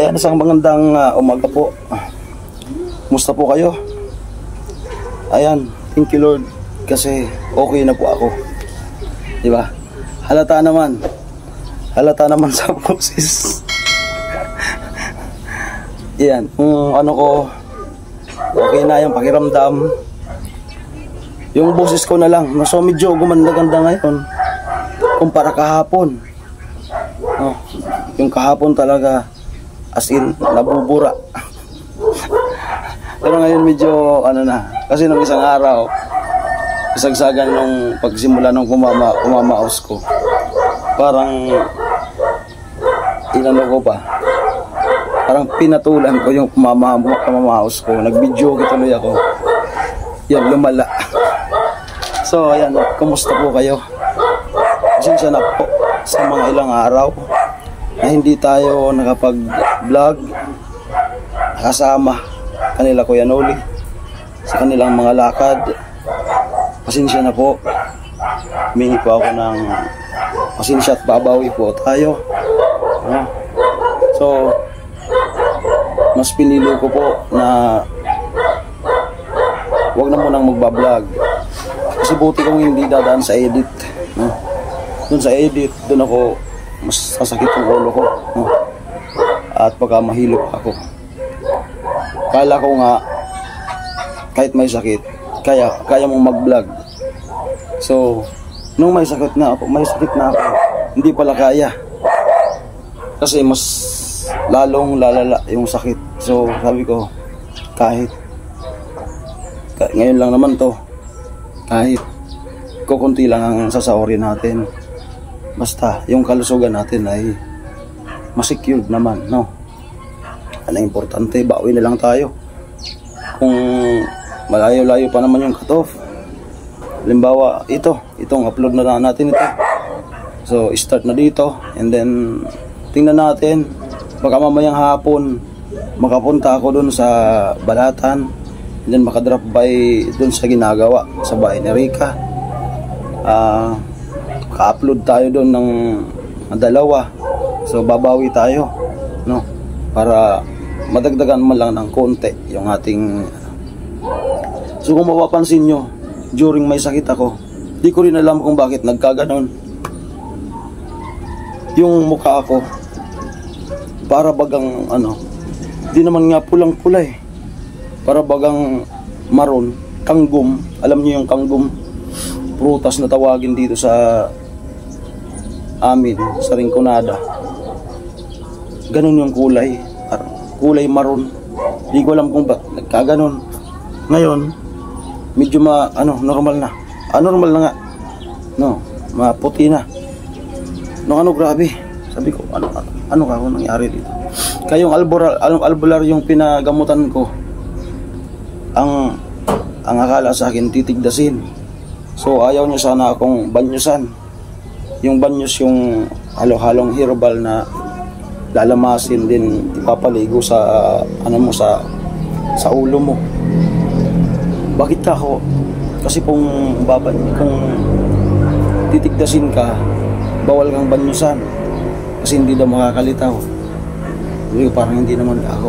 Ayan, isang magandang umaga po. Kumusta po kayo? Ayan, thank you Lord kasi okay na po ako. Diba? Halata naman sa boses. Ayan, ano ko, okay na yung pakiramdam. Yung boses ko na lang, so medyo gumanda-ganda ngayon kumpara kahapon. Yung kahapon talaga as in nabubura. Pero ngayon medyo ano na, kasi nung isang araw kasagsagan nung pagsimula ng kumamaos ko, parang inano ko pa, parang pinatulan ko yung kumamaos ko, nag-video tuloy ako. Yan, lumala. So ayan, kumusta po kayo? Pasensya na po sa mga ilang araw na hindi tayo nakapag-vlog kasama kanila Kuya Noli sa kanilang mga lakad. Pasensya na po, humingi po ako ng pasensya at babawi po tayo. So mas pinili ko po na wag na munang magbablog kasi buti kong hindi dadaan sa edit. Doon sa edit, doon ako mas sasakit ang ulo ko, at pagka mahilo ako. Kala ko nga kahit may sakit kaya mong mag-vlog. So nung may sakit na ako, hindi pala kaya kasi mas lalong lalala yung sakit. So sabi ko, kahit ngayon lang naman to, kahit kukunti lang ang sasaorin natin, basta yung kalusugan natin ay ma-secured naman, no? Ano importante, bawi na lang tayo. Kung malayo-layo pa naman yung cut-off, halimbawa itong upload na natin ito, so start na dito, and then tingnan natin, baka mamayang hapon makapunta ako dun sa Balatan, and then makadrop by dun sa ginagawa sa bahay ni Rica. Ka-upload tayo doon ng dalawa, so babawi tayo, no, para madagdagan man lang ng konti yung ating. So kung mapapansin nyo, during may sakit ako, di ko rin alam kung bakit nagkaganon yung mukha ko, para bagang ano, di naman nga pulang pula para bagang maroon, kanggum. Alam niyo yung kanggum, prutas na tawagin dito sa amin, sa Rinconada. Ganun yung kulay maroon. Di ko alam kung bakit nagkaganon. Ngayon medyo normal na. Normal na nga, no, maputi na. Grabe. Sabi ko, ano ka kung nangyari dito? Kayong albular yung pinagamutan ko, ang akala sa akin titigdasin. So ayaw niya sana akong banyusan. Yung banyos, yung halo-halong herbal na lalamasin din, ipapaligo sa sa ulo mo. Bakit ako? Kasi kung titigdasin ka, bawal kang banyusan kasi hindi daw makakalitaw. Parang hindi naman ako.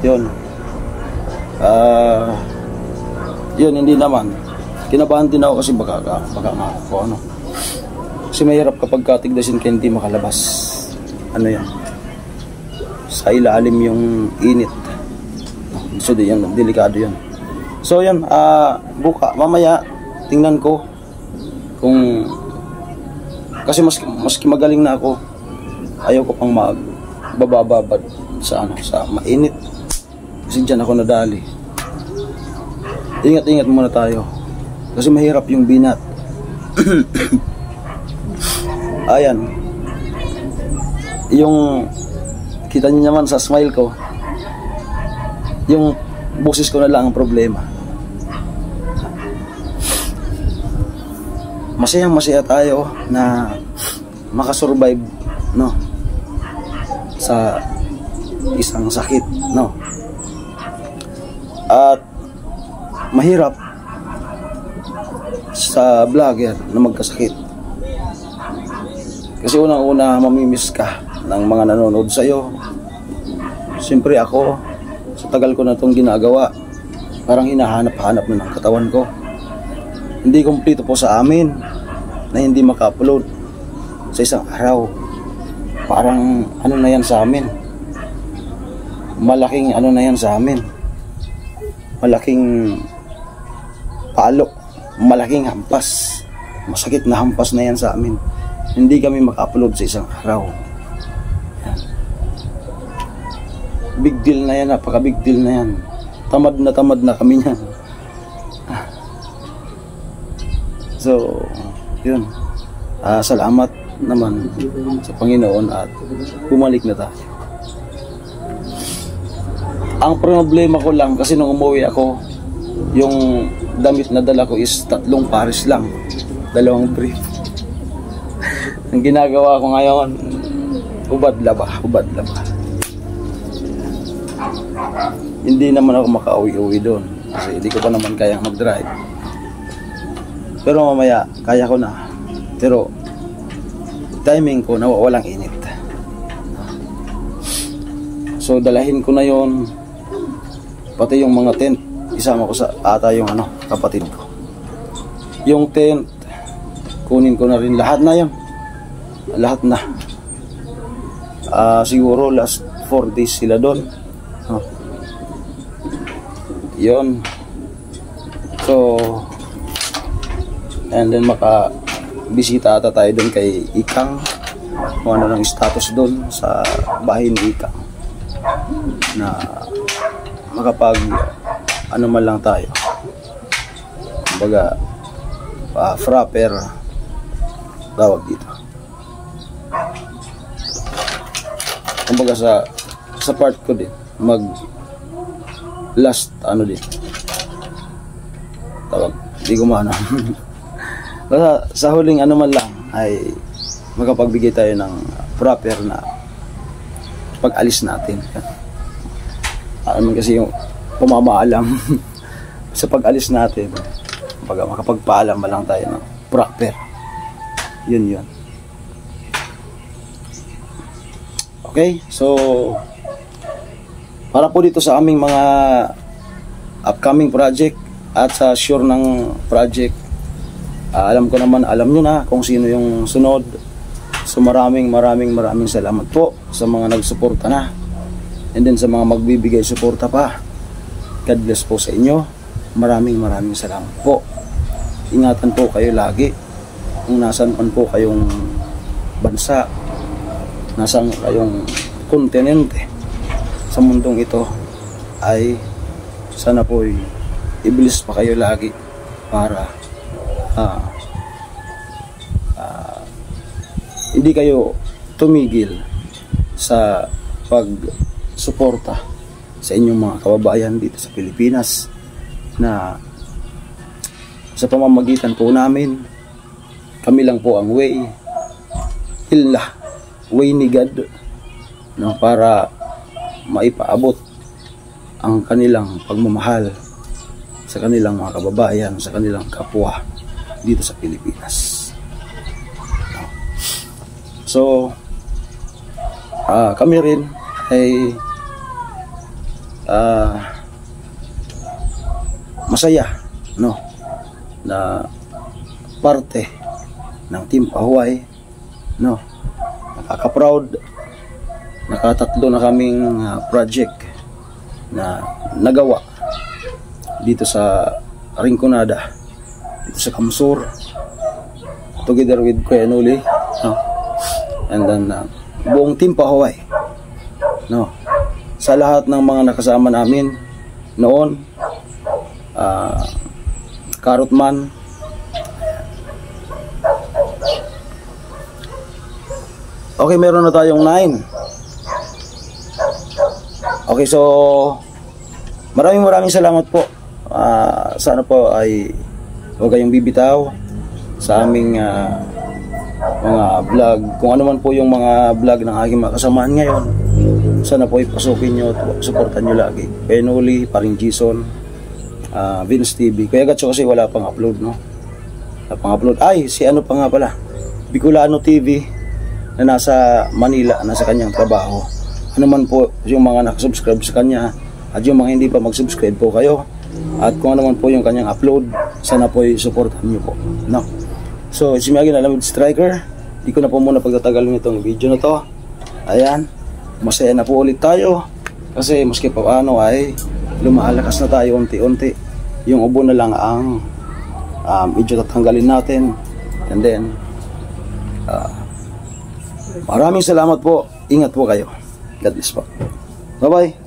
Yun. Yun, hindi naman. Kinabahan din ako kasi baka ano. Kasi mahirap kapag katigdasin ka hindi makalabas. Ano yan? Sa ilalim yung init. So yan, delikado yan. So yan, mamaya tingnan ko kung, kasi maski magaling na ako, ayaw ko pang magbababad sa mainit. Kasi dyan ako nadali. Ingat-ingat muna tayo kasi mahirap yung binat. Ayan, yung kita niyo naman sa smile ko, yung boses ko na lang ang problema. Masaya tayo na makasurvive, no, sa isang sakit, no. At mahirap sa vlogger na magkasakit. Kasi unang-una mamimiss ka ng mga nanonood sa'yo, siyempre ako, sa tagal ko na itong ginagawa, parang hinahanap-hanap na ng katawan ko. Hindi kumpleto po sa amin na hindi maka-upload sa isang araw. Parang ano na yan sa amin, malaking ano na yan sa amin, malaking palo, malaking hampas, masakit na hampas na yan sa amin. Hindi kami maka-upload sa isang araw. Yan. Big deal na yan, napaka big deal na yan. Tamad na kami yan. So yun, salamat naman sa Panginoon at bumalik na tayo. Ang problema ko lang kasi nung umuwi ako, yung damit na dala ko is 3 pares lang, 2 brief. Ang ginagawa ko ngayon, ubad laba. Hindi naman ako makauwi-uwi doon kasi hindi ko pa naman kayang mag-drive. Pero mamaya kaya ko na. Pero timing ko nawawalang init. So dalahin ko na yon, pati yung mga tent isama ko sa yung kapatid ko. Yung tent kunin ko na rin, lahat na yon, lahat na. Siguro last 4 days sila doon. Yon. So and then bisita ata tayo doon kay Ikang, kung ano ng status doon sa bahay ni Ikang, na makapag ano man lang tayo, kumbaga frapper tawag dito, kumbaga sa part ko din mag last din tawag, di ko maano. Basta sa huling man lang ay makapagbigay tayo ng proper na pag-alis natin. Kasi yung pumamaalam sa pag-alis natin, makapagpaalam ba lang tayo ng proper. Yun. Okay, so para po dito sa aming mga upcoming project at sa sure ng project, alam nyo na kung sino yung sunod. So maraming salamat po sa mga nagsuporta na, and then sa mga magbibigay suporta pa. God bless po sa inyo. Maraming salamat po. Ingatan po kayo lagi kung nasan man po kayong bansa, nasan kayong kontinente sa mundong ito, ay sana po i-bless pa kayo lagi para hindi kayo tumigil sa pagsuporta sa inyong mga kababayan dito sa Pilipinas, na sa pamamagitan po namin, kami lang po ang way ni God, para maipaabot ang kanilang pagmamahal sa kanilang mga kababayan, sa kanilang kapwa dito sa Pilipinas. So kami rin ay masaya na parte ng Team Pahuay, nakaka-proud, nakatatlo na kaming project na nagawa dito sa Rinconada, dito sa Kamsur, together with Kuya Noli, and then buong Team Pahuay, sa lahat ng mga nakasama namin noon, Karotman, okay, meron na tayong 9. Okay, so maraming salamat po. Sana po ay huwag kayong bibitaw sa aming mga vlog. Kung ano man po yung mga vlog ng aking mga kasamahan ngayon, sana po ipasukin nyo, supportan nyo lagi. Kuya Noli, paring Jason, Vince TV. Kuya Gatso kasi wala pang upload, wala pang upload. Ay, si ano pa nga pala, Bicolano TV, na nasa Manila, nasa kanyang trabaho. ano man po yung mga nakasubscribe sa kanya at yung mga hindi pa mag-subscribe po kayo. At kung ano man po yung kanyang upload, sana po i-supportan nyo po. No? So, si Miyagi na Lamid Striker. Di ko na po muna pagtatagalin itong video na to. Ayan. Masaya na po ulit tayo. Kasi maski pa paano ay lumaalakas na tayo unti-unti. Yung ubo na lang ang medyo tatanggalin natin. And then, maraming salamat po. Ingat po kayo. God bless po. Bye-bye.